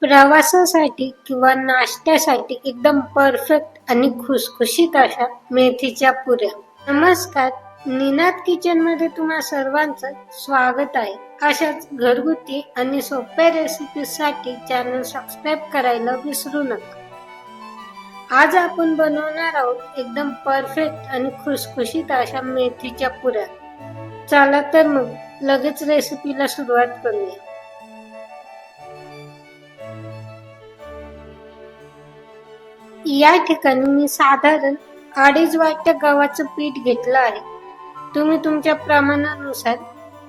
प्रवासासाठी किंवा नाश्त्यासाठी एकदम परफेक्ट आणि खुसखुशीत अशा मेथीच्या पुऱ्या. नमस्कार, निनाद किचन मध्ये तुम्हा सर्वांचं स्वागत आहे. अशाच घरगुती आणि सोप्या रेसिपीसाठी चॅनल सबस्क्राईब करायला विसरू नका. आज आपण बनवणार आहोत एकदम परफेक्ट आणि खुसखुशीत अशा मेथीच्या पुऱ्या. चला तर मग लगेच रेसिपीला सुरुवात करूया. या ठिकाणी मी साधारण 2.5 वाट्या गव्हाचं पीठ घेतलं आहे. तुम्ही तुमच्या प्रमाणानुसार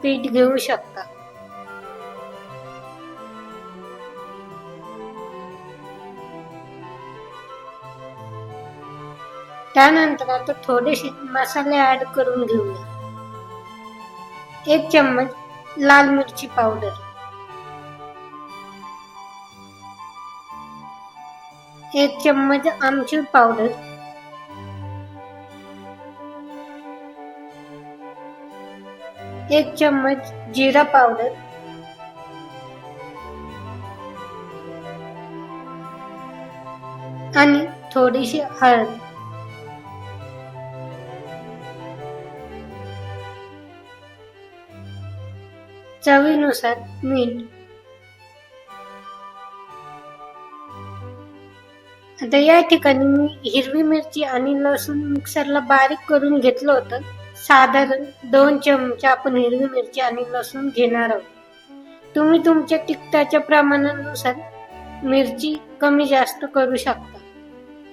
पीठ घेऊ शकता. त्यानंतर आता थोडेसे मसाले ऍड करून घेऊया. 1 चम्मच लाल मिरची पावडर, 1 चम्मच आमचूर पावडर, 1 चम्मच जीरा पावडर, आणि थोडीशी हळद. चवीनुसार मीठ. आता या ठिकाणी मी हिरवी मिरची आणि लसूण मिक्सरला बारीक करून घेतलं होतं. साधारण 2 चमचे आपण हिरवी मिरची आणि लसूण घेणार आहोत. तुम्ही तुमच्या तिखटाच्या प्रमाणानुसार मिरची कमी जास्त करू शकता.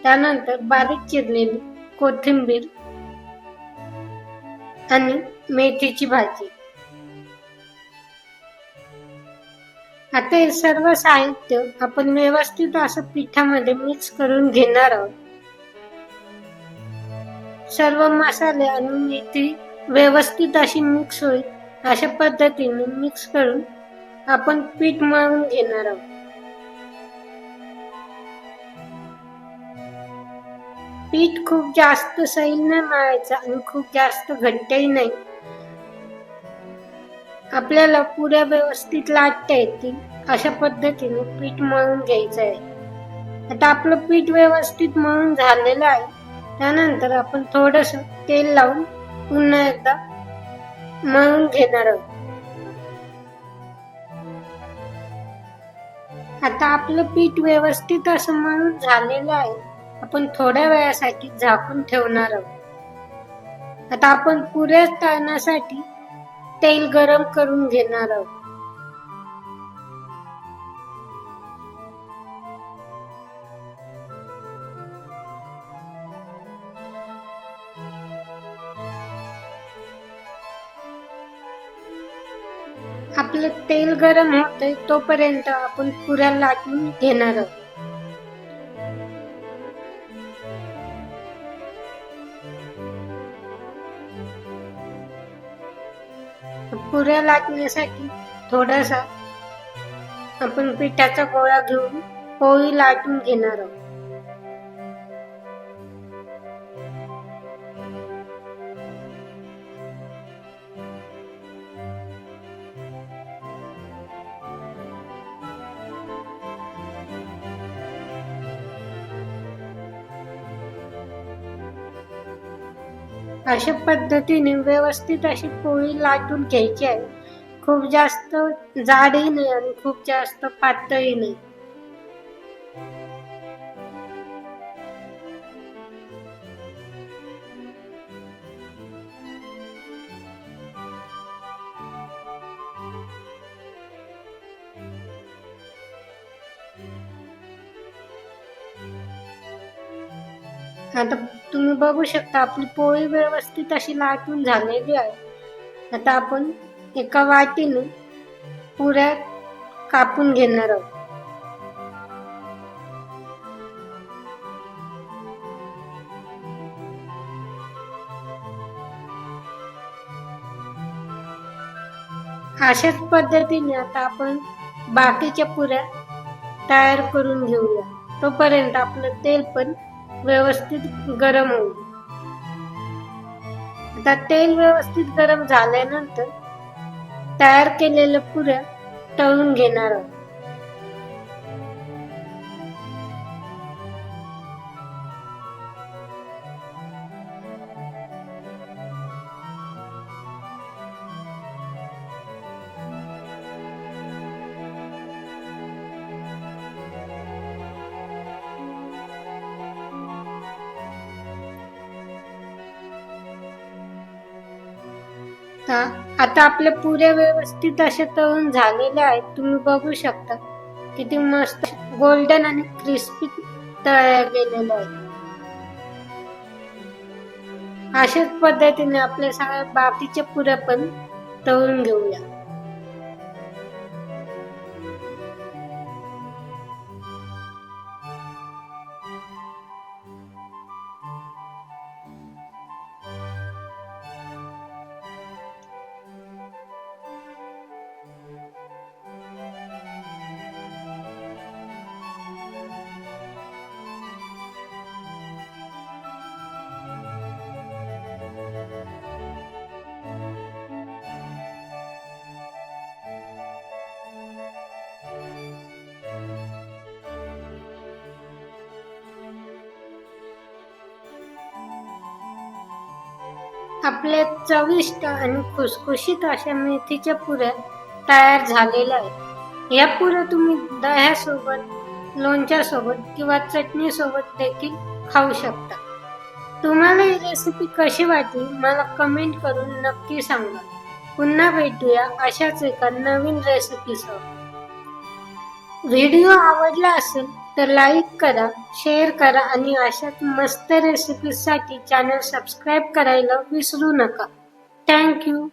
त्यानंतर बारीक चिरलेली कोथिंबीर आणि मेथीची भाजी. आता हे सर्व साहित्य आपण व्यवस्थित असं पिठामध्ये मिक्स करून घेणार आहोत. सर्व मसाले आणि मेथी व्यवस्थित अशी मिक्स होईल अशा पद्धतीने मिक्स करून आपण पीठ मळून घेणार आहोत. पीठ खूप जास्त सैल नाही मळायचं आणि खूप जास्त घट्टही नाही. आपल्याला पुऱ्या व्यवस्थित लाटता येतील अशा पद्धतीने पीठ मळून घ्यायचं आहे. आता आपलं पीठ व्यवस्थित मळून झालेलं आहे. त्यानंतर आपण थोडंसं तेल लावून पुन्हा एकदा मळून घेणार आहोत. आता आपलं पीठ व्यवस्थित असं मळून झालेलं आहे. आपण थोड्या वेळासाठी झाकून ठेवणार आहोत. आता आपण पुऱ्या तळण्यासाठी तेल गरम करून घेणार आहोत. आपलं तेल गरम होतंय तोपर्यंत आपण पुऱ्या लाटून घेणार आहोत. पुऱ्या लाटण्यासाठी थोडासा आपण पिठाचा गोळा घेऊन पोळी लाटून घेणार आहोत. अशा पद्धतीने व्यवस्थित अशी पोळी लाटून घ्यायची आहे. खूप जास्त जाडही नाही आणि खूप जास्त पातळही नाही. आता तुम्ही बघू शकता आपली पोळी व्यवस्थित अशी लाटून झालेली आहे. आता आपण एका वाटीने पुऱ्या कापून घेणार आहोत. अशाच पद्धतीने आता आपण बाकीच्या पुऱ्या तयार करून घेऊया. तोपर्यंत आपलं तेल पण व्यवस्थित गरम होईल. आता तेल व्यवस्थित गरम झाल्यानंतर तयार केलेल्या पुऱ्या तळून घेणार आहोत. आता आपल्या पुऱ्या व्यवस्थित अशा तळून झालेल्या आहेत. तुम्ही बघू शकता किती मस्त गोल्डन आणि क्रिस्पी तळल्या गेलेल्या आहेत. अशाच पद्धतीने आपल्या सगळ्या बाकीच्या पुऱ्या पण तळून घेऊया. आपल्या चविष्ट आणि खुसखुशीत अशा मेथीच्या पुऱ्या तयार झालेल्या आहेत. या पुऱ्या तुम्ही दह्यासोबत, लोणच्यासोबत किंवा चटणीसोबत देखील खाऊ शकता. तुम्हाला ही रेसिपी कशी वाटली मला कमेंट करून नक्की सांगा. पुन्हा भेटूया अशाच एका नवीन रेसिपीसह. व्हिडिओ आवडला असेल तर लाईक करा, शेअर करा आणि अशाच मस्त रेसिपीसाठी चॅनल सबस्क्राईब करायला विसरू नका. थँक्यू.